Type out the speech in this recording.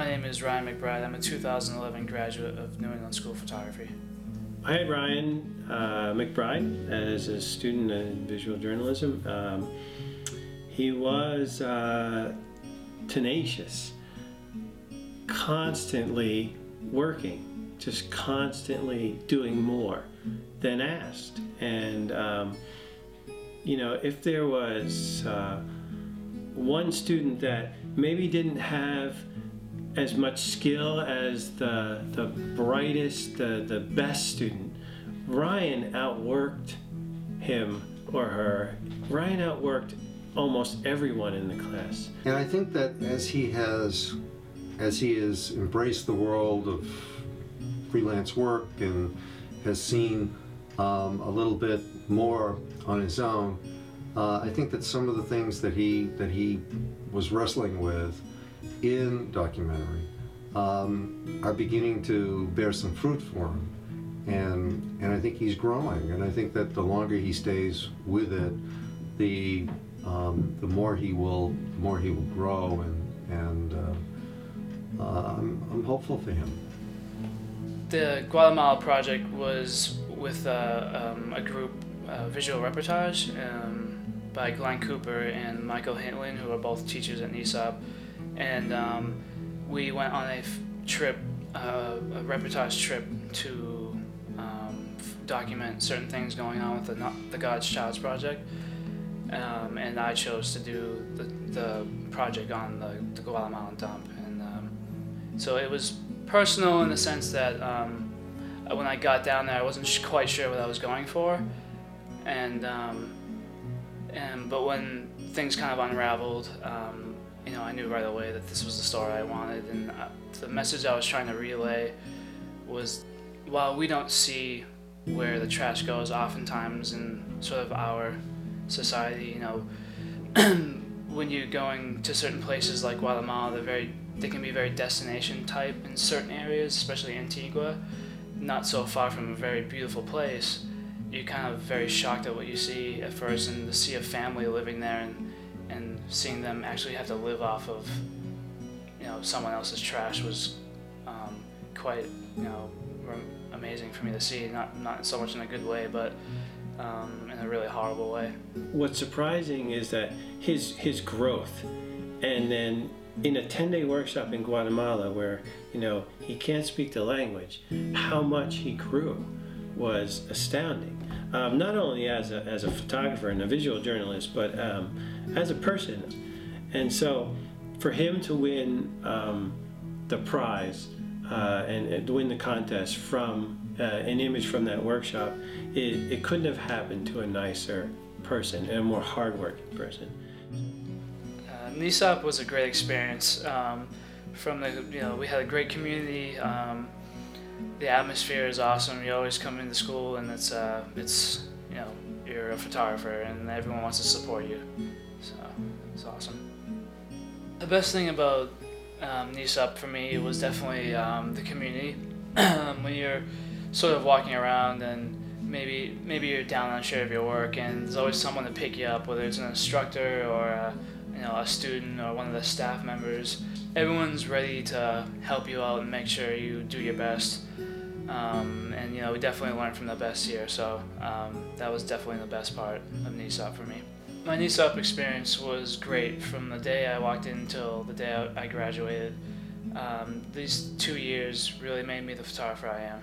My name is Ryan McBride. I'm a 2011 graduate of New England School of Photography. I had Ryan McBride as a student in visual journalism. He was tenacious, constantly working, just constantly doing more than asked. And you know, if there was one student that maybe didn't have as much skill as the brightest, the best student, Ryan outworked him or her. Ryan outworked almost everyone in the class. And I think that as he has embraced the world of freelance work and has seen a little bit more on his own, I think that some of the things that he was wrestling with in documentary are beginning to bear some fruit for him, and I think he's growing, and I think that the longer he stays with it, the more he will grow, and I'm hopeful for him. The Guatemala project was with a group, Visual Reportage, by Glenn Cooper and Michael Hintlin, who are both teachers at NESOP. And we went on a reportage trip to document certain things going on with the God's Child's project. And I chose to do the project on the Guatemalan dump. And so it was personal in the sense that when I got down there, I wasn't quite sure what I was going for. But when things kind of unraveled, you know, I knew right away that this was the story I wanted, and the message I was trying to relay was, while we don't see where the trash goes oftentimes in sort of our society, you know, when you're going to certain places like Guatemala, they can be very destination type in certain areas, especially Antigua, not so far from a very beautiful place. You're kind of very shocked at what you see at first, and to see a family living there and seeing them actually have to live off of, you know, someone else's trash was quite, you know, amazing for me to see. Not so much in a good way, but in a really horrible way. What's surprising is that his growth, and then in a 10-day workshop in Guatemala where, you know, he can't speak the language, how much he grew was astounding. Not only as a photographer and a visual journalist, but as a person. And so for him to win the prize and to win the contest from an image from that workshop, it couldn't have happened to a nicer person and a more hardworking person. NESOP was a great experience. We had a great community. The atmosphere is awesome. You always come into school, and it's you know, you're a photographer, and everyone wants to support you. So it's awesome. The best thing about NESOP for me was definitely the community. When you're sort of walking around and maybe you're down unsure of your work, and there's always someone to pick you up, whether it's an instructor or a student or one of the staff members. Everyone's ready to help you out and make sure you do your best. And you know, we definitely learned from the best here, so that was definitely the best part of NESOP for me. My NESOP experience was great from the day I walked in till the day I graduated. These 2 years really made me the photographer I am.